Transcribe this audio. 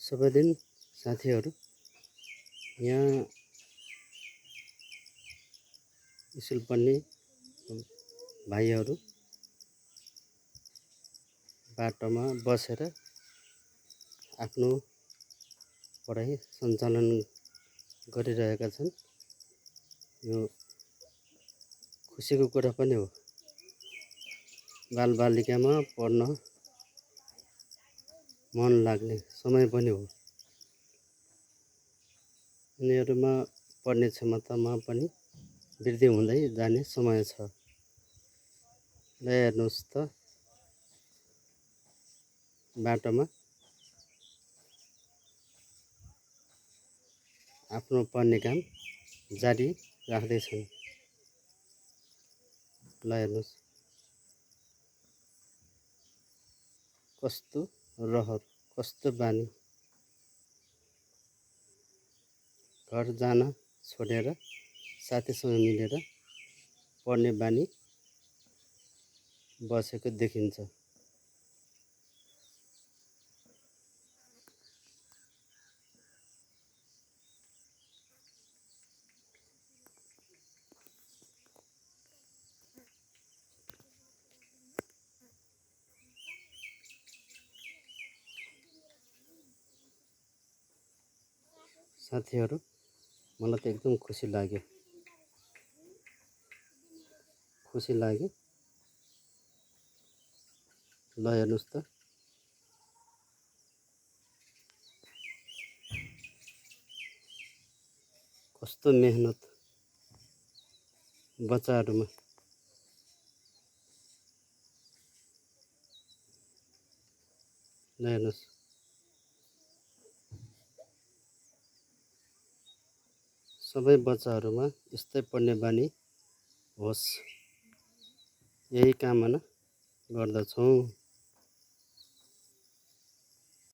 सबै दिन साथीहरू यहाँ स्कुल पढ्ने भाइहरू बाटोमा बसेर आफ्नो पढाइ सञ्चालन गरिरहेका छन्। यो खुसीको कुरा पनि हो। बालबालिकामा पढ्न मन लाग्ने समय पनि हो। उनीहरूमा पढ्ने क्षमतामा पनि वृद्धि हुँदै जाने समय छ। ल हेर्नुहोस् त, बाटोमा आफ्नो पढ्ने काम जारी राख्दैछन्। ल हेर्नुहोस् कस्तो रहर, कस्तो बानी। घर जान छोडेर साथीसँग मिलेर पढ्ने बानी बसेको देखिन्छ। साथीहरू, मलाई त एकदम खुसी लाग्यो। ल हेर्नुहोस् त, कस्तो मेहनत बच्चाहरूमा। ल हेर्नुहोस् सबै बच्चाहरूमा यस्तै पढ्ने बानी होस्, यही कामना गर्दछौँ।